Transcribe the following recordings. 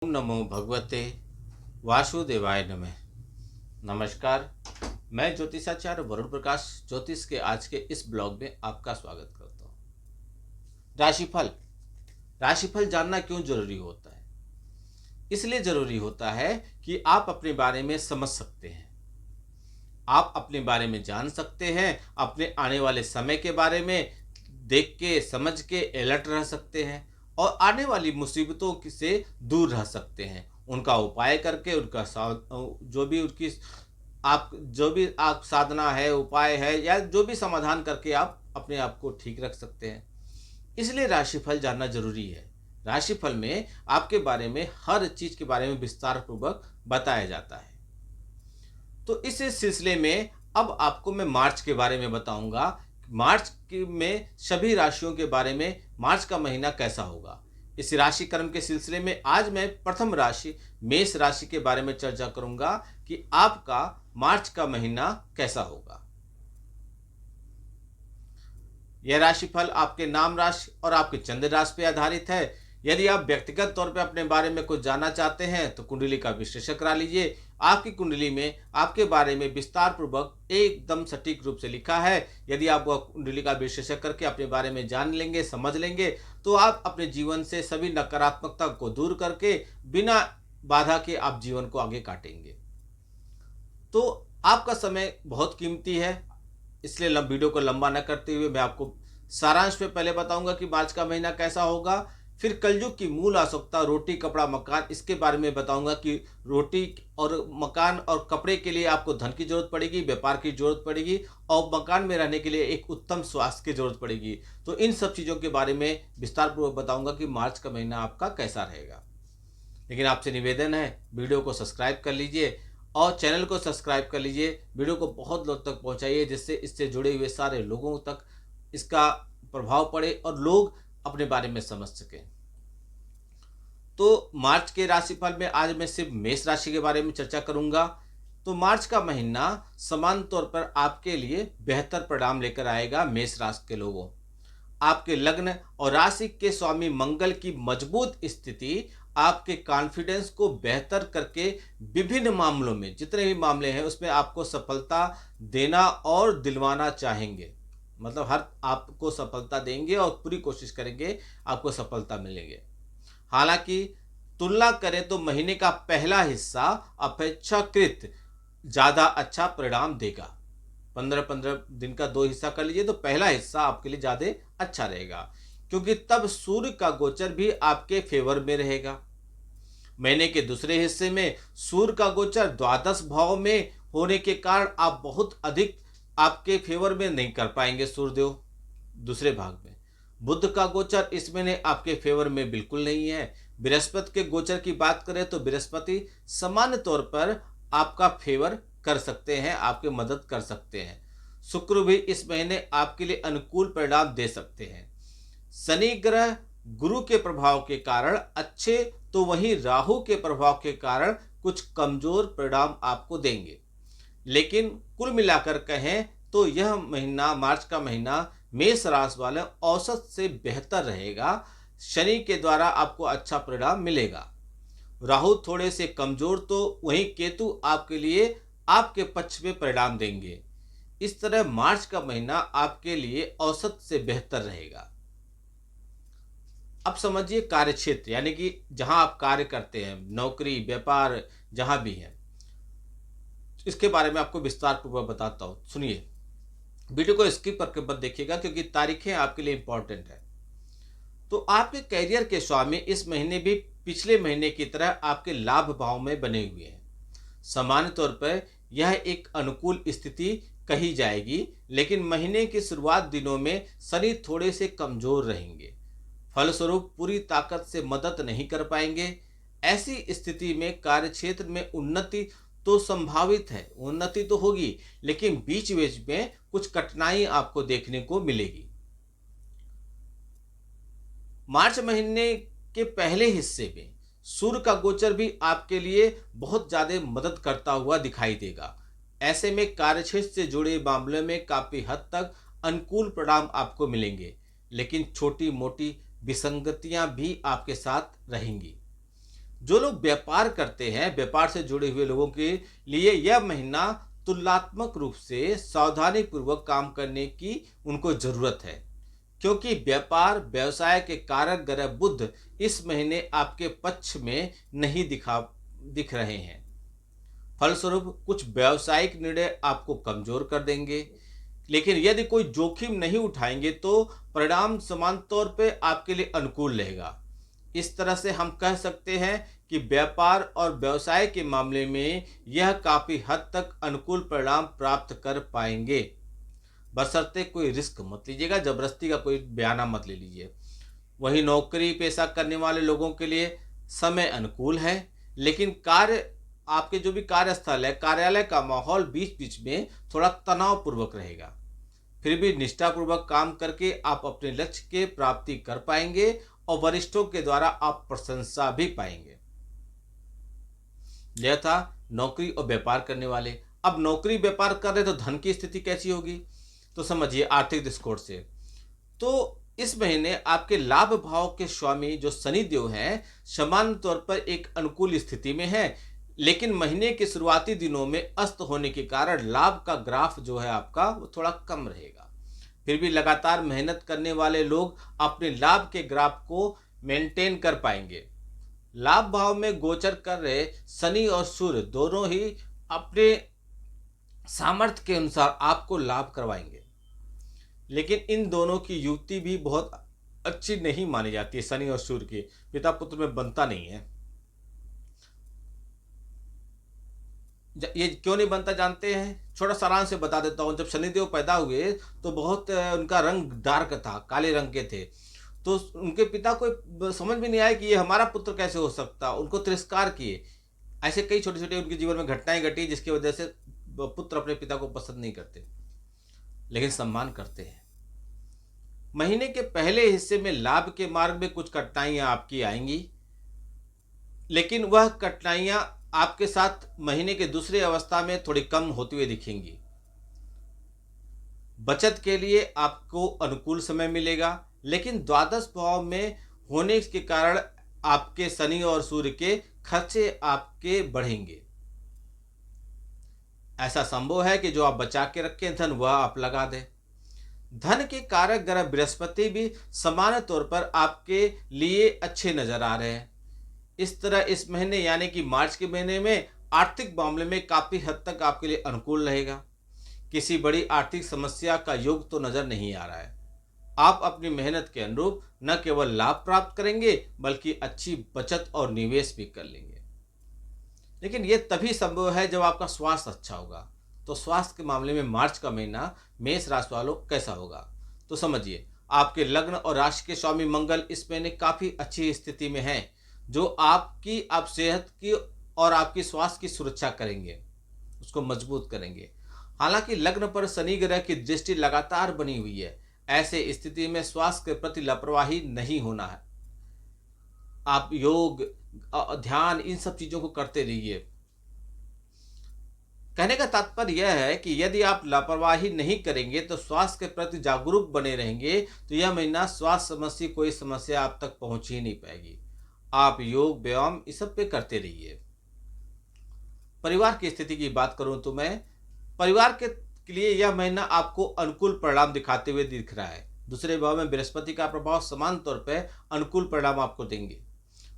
ओम नमो भगवते वासुदेवाय नमः। नमस्कार, मैं ज्योतिषाचार्य वरुण प्रकाश ज्योतिष के आज के इस ब्लॉग में आपका स्वागत करता हूँ। राशिफल राशिफल जानना क्यों जरूरी होता है? इसलिए जरूरी होता है कि आप अपने बारे में समझ सकते हैं, आप अपने बारे में जान सकते हैं, अपने आने वाले समय के बारे में देख के समझ के अलर्ट रह सकते हैं और आने वाली मुसीबतों से दूर रह सकते हैं। उनका उपाय करके उनका जो भी आप साधना है, उपाय है या जो भी समाधान करके आप अपने आप को ठीक रख सकते हैं। इसलिए राशिफल जानना जरूरी है। राशिफल में आपके बारे में हर चीज के बारे में विस्तार पूर्वक बताया जाता है। तो इस सिलसिले में अब आपको मैं मार्च के बारे में बताऊंगा। में सभी राशियों के बारे में मार्च का महीना कैसा होगा। इस राशि क्रम के सिलसिले में आज मैं प्रथम राशि मेष राशि के बारे में चर्चा करूंगा कि आपका मार्च का महीना कैसा होगा। यह राशिफल आपके नाम राशि और आपके चंद्र राशि पर आधारित है। यदि आप व्यक्तिगत तौर पर अपने बारे में कुछ जानना चाहते हैं तो कुंडली का विश्लेषण करा लीजिए। आपकी कुंडली में आपके बारे में विस्तार पूर्वक एकदम सटीक रूप से लिखा है। यदि आप वह कुंडली का विश्लेषण करके अपने बारे में जान लेंगे, समझ लेंगे, तो आप अपने जीवन से सभी नकारात्मकता को दूर करके बिना बाधा के आप जीवन को आगे काटेंगे। तो आपका समय बहुत कीमती है, इसलिए वीडियो को लंबा न करते हुए मैं आपको सारांश में पहले बताऊंगा कि मार्च का महीना कैसा होगा। फिर कलयुग की मूल आवश्यकता रोटी, कपड़ा, मकान, इसके बारे में बताऊंगा कि रोटी और मकान और कपड़े के लिए आपको धन की जरूरत पड़ेगी, व्यापार की जरूरत पड़ेगी और मकान में रहने के लिए एक उत्तम स्वास्थ्य की जरूरत पड़ेगी। तो इन सब चीज़ों के बारे में विस्तार पूर्वक बताऊंगा कि मार्च का महीना आपका कैसा रहेगा। लेकिन आपसे निवेदन है, वीडियो को सब्सक्राइब कर लीजिए और चैनल को सब्सक्राइब कर लीजिए। वीडियो को बहुत लोग तक पहुंचाइए जिससे इससे जुड़े हुए सारे लोगों तक इसका प्रभाव पड़े और लोग अपने बारे में समझ सकें। तो मार्च के राशिफल में आज मैं सिर्फ मेष राशि के बारे में चर्चा करूंगा। तो मार्च का महीना समान तौर पर आपके लिए बेहतर परिणाम लेकर आएगा। मेष राशि के लोगों, आपके लग्न और राशि के स्वामी मंगल की मजबूत स्थिति आपके कॉन्फिडेंस को बेहतर करके विभिन्न मामलों में, जितने भी मामले हैं उसमें आपको सफलता देना और दिलवाना चाहेंगे। मतलब हर आपको सफलता देंगे और पूरी कोशिश करेंगे आपको सफलता मिलेंगे। हालांकि तुलना करें तो महीने का पहला हिस्सा अपेक्षाकृत ज़्यादा अच्छा परिणाम देगा। 15-15 दिन का 2 हिस्सा कर लीजिए तो पहला हिस्सा आपके लिए ज़्यादा अच्छा रहेगा, क्योंकि तब सूर्य का गोचर भी आपके फेवर में रहेगा। महीने के दूसरे हिस्से में सूर्य का गोचर द्वादश भाव में होने के कारण आप बहुत अधिक आपके फेवर में नहीं कर पाएंगे सूर्यदेव। दूसरे भाग में बुध का गोचर इस महीने आपके फेवर में बिल्कुल नहीं है। बृहस्पति के गोचर की बात करें तो बृहस्पति सामान्य तौर पर आपका फेवर कर सकते हैं, आपकी मदद कर सकते हैं। शुक्र भी इस महीने आपके लिए अनुकूल परिणाम दे सकते हैं। शनि ग्रह गुरु के प्रभाव के कारण अच्छे, तो वहीं राहु के प्रभाव के कारण कुछ कमजोर परिणाम आपको देंगे। लेकिन कुल मिलाकर कहें तो यह महीना, मार्च का महीना मेष राशि वाले औसत से बेहतर रहेगा। शनि के द्वारा आपको अच्छा परिणाम मिलेगा। राहु थोड़े से कमजोर, तो वहीं केतु आपके लिए आपके पक्ष में परिणाम देंगे। इस तरह मार्च का महीना आपके लिए औसत से बेहतर रहेगा। अब समझिए कार्य क्षेत्र, यानी कि जहां आप कार्य करते हैं, नौकरी, व्यापार, जहां भी है, इसके बारे में आपको विस्तार पूर्वक बताता हूं। सुनिए, वीडियो को स्किप करके मत देखिएगा क्योंकि तारीखें आपके लिए इंपॉर्टेंट है। तो आपके कैरियर के स्वामी इस महीने भी पिछले महीने की तरह आपके लाभ भाव में बने हुए हैं। सामान्य तौर पर यह एक अनुकूल स्थिति कही जाएगी, लेकिन महीने की शुरुआत दिनों में शनि थोड़े से कमजोर रहेंगे, फलस्वरूप पूरी ताकत से मदद नहीं कर पाएंगे। ऐसी स्थिति में कार्यक्षेत्र में उन्नति तो संभावित है, उन्नति तो होगी, लेकिन बीच बीच में कुछ कठिनाई आपको देखने को मिलेगी। मार्च महीने के पहले हिस्से में सूर्य का गोचर भी आपके लिए बहुत ज्यादा मदद करता हुआ दिखाई देगा। ऐसे में कार्यक्षेत्र से जुड़े मामलों में काफी हद तक अनुकूल परिणाम आपको मिलेंगे, लेकिन छोटी मोटी विसंगतियां भी आपके साथ रहेंगी। जो लोग व्यापार करते हैं, व्यापार से जुड़े हुए लोगों के लिए यह महीना तुलनात्मक रूप से सावधानी पूर्वक काम करने की उनको जरूरत है, क्योंकि व्यापार व्यवसाय के कारक ग्रह बुध इस महीने आपके पक्ष में नहीं दिख रहे हैं। फलस्वरूप कुछ व्यावसायिक निर्णय आपको कमजोर कर देंगे, लेकिन यदि कोई जोखिम नहीं उठाएंगे तो परिणाम समान तौर पे आपके लिए अनुकूल रहेगा। इस तरह से हम कह सकते हैं कि व्यापार और व्यवसाय के मामले में यह काफी हद तक अनुकूल परिणाम प्राप्त कर पाएंगे। बशर्ते कोई रिस्क मत लीजिएगा, जबरदस्ती का कोई बयाना मत ले लीजिए। वहीं नौकरी पेशा करने वाले लोगों के लिए समय अनुकूल है, लेकिन कार्य आपके जो भी कार्यस्थल है, कार्यालय का माहौल बीच बीच में थोड़ा तनावपूर्वक रहेगा। फिर भी निष्ठापूर्वक काम करके आप अपने लक्ष्य के प्राप्ति कर पाएंगे और वरिष्ठों के द्वारा आप प्रशंसा भी पाएंगे। यह था नौकरी और व्यापार करने वाले। अब नौकरी व्यापार कर रहे तो धन की स्थिति कैसी होगी, तो समझिए आर्थिक दृष्टिकोण से। तो इस महीने आपके लाभ भाव के स्वामी जो शनि देव हैं सामान्य तौर पर एक अनुकूल स्थिति में है, लेकिन महीने के शुरुआती दिनों में अस्त होने के कारण लाभ का ग्राफ जो है आपका वो थोड़ा कम रहेगा। फिर भी लगातार मेहनत करने वाले लोग अपने लाभ के ग्राफ को मेंटेन कर पाएंगे। लाभ भाव में गोचर कर रहे शनि और सूर्य दोनों ही अपने सामर्थ्य के अनुसार आपको लाभ करवाएंगे, लेकिन इन दोनों की युति भी बहुत अच्छी नहीं मानी जाती है। शनि और सूर्य के पिता पुत्र में बनता नहीं है। ये क्यों नहीं बनता जानते हैं? छोटा सारांश से बता देता हूँ। जब शनिदेव पैदा हुए तो बहुत उनका रंग डार्क था, काले रंग के थे। तो उनके पिता को समझ में नहीं आया कि ये हमारा पुत्र कैसे हो सकता, उनको तिरस्कार किए। ऐसे कई छोटे छोटे उनके जीवन में घटनाएं घटी जिसकी वजह से पुत्र अपने पिता को पसंद नहीं करते, लेकिन सम्मान करते हैं। महीने के पहले हिस्से में लाभ के मार्ग में कुछ कठिनाइयां आपकी आएंगी, लेकिन वह कठिनाइयां आपके साथ महीने के दूसरे अवस्था में थोड़ी कम होती हुई दिखेंगी। बचत के लिए आपको अनुकूल समय मिलेगा, लेकिन द्वादश भाव में होने के कारण आपके शनि और सूर्य के खर्चे आपके बढ़ेंगे। ऐसा संभव है कि जो आप बचा के रखें धन वह आप लगा दें। धन के कारक ग्रह बृहस्पति भी सामान्य तौर पर आपके लिए अच्छे नजर आ रहे हैं। इस तरह इस महीने यानी कि मार्च के महीने में आर्थिक मामले में काफी हद तक आपके लिए अनुकूल रहेगा। किसी बड़ी आर्थिक समस्या का योग तो नजर नहीं आ रहा है। आप अपनी मेहनत के अनुरूप न केवल लाभ प्राप्त करेंगे बल्कि अच्छी बचत और निवेश भी कर लेंगे। लेकिन यह तभी संभव है जब आपका स्वास्थ्य अच्छा होगा। तो स्वास्थ्य के मामले में मार्च का महीना मेष राशि वालों कैसा होगा, तो समझिए आपके लग्न और राशि के स्वामी मंगल इस महीने काफी अच्छी स्थिति में है, जो आप सेहत की और आपकी स्वास्थ्य की सुरक्षा करेंगे, उसको मजबूत करेंगे। हालांकि लग्न पर शनि ग्रह की दृष्टि लगातार बनी हुई है। ऐसे स्थिति में स्वास्थ्य के प्रति लापरवाही नहीं होना है। आप योग ध्यान इन सब चीजों को करते रहिए। कहने का तात्पर्य यह है कि यदि आप लापरवाही नहीं करेंगे तो स्वास्थ्य के प्रति जागरूक बने रहेंगे तो यह महीना स्वास्थ्य संबंधी कोई समस्या आप तक पहुंच ही नहीं पाएगी। आप योग व्यायाम इस सब पे करते रहिए। परिवार की स्थिति की बात करूं तो मैं परिवार के लिए यह महीना आपको अनुकूल परिणाम दिखाते हुए दिख रहा है। दूसरे भाव में बृहस्पति का प्रभाव समान तौर पर अनुकूल परिणाम आपको देंगे।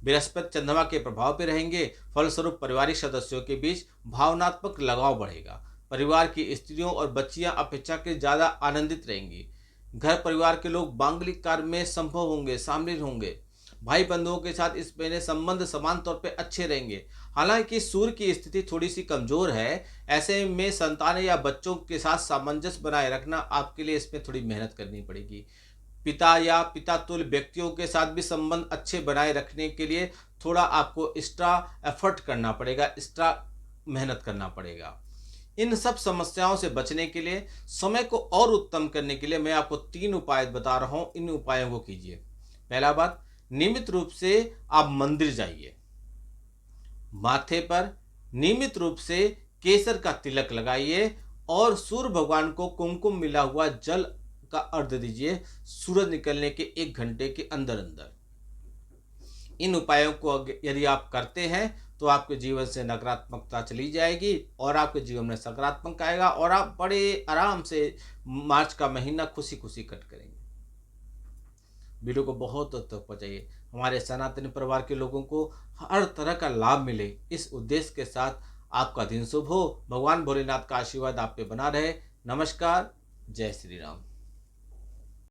बृहस्पति चंद्रमा के प्रभाव पे रहेंगे, फलस्वरूप पारिवारिक सदस्यों के बीच भावनात्मक लगाव बढ़ेगा। परिवार की स्त्रियों और बच्चियां अपेक्षा के ज्यादा आनंदित रहेंगी। घर परिवार के लोग मांगलिक कार्य में संभव होंगे, शामिल होंगे। भाई बंधुओं के साथ इस महीने संबंध समान तौर पे अच्छे रहेंगे। हालांकि सूर्य की स्थिति थोड़ी सी कमजोर है, ऐसे में संतान या बच्चों के साथ सामंजस्य बनाए रखना आपके लिए इसमें थोड़ी मेहनत करनी पड़ेगी। पिता या पिता तुल्य व्यक्तियों के साथ भी संबंध अच्छे बनाए रखने के लिए थोड़ा आपको एक्स्ट्रा एफर्ट करना पड़ेगा, एक्स्ट्रा मेहनत करना पड़ेगा। इन सब समस्याओं से बचने के लिए, समय को और उत्तम करने के लिए मैं आपको 3 उपाय बता रहा हूं। इन उपायों को कीजिए। पहला बात, नियमित रूप से आप मंदिर जाइए। माथे पर नियमित रूप से केसर का तिलक लगाइए और सूर्य भगवान को कुमकुम मिला हुआ जल का अर्घ्य दीजिए सूरज निकलने के 1 घंटे के अंदर अंदर। इन उपायों को यदि आप करते हैं तो आपके जीवन से नकारात्मकता चली जाएगी और आपके जीवन में सकारात्मक आएगा और आप बड़े आराम से मार्च का महीना खुशी खुशी कट करेंगे। वीडियो को बहुत हद तक पहुँचाइए, हमारे सनातनी परिवार के लोगों को हर तरह का लाभ मिले, इस उद्देश्य के साथ आपका दिन शुभ हो। भगवान भोलेनाथ का आशीर्वाद आप पे बना रहे। नमस्कार। जय श्री राम।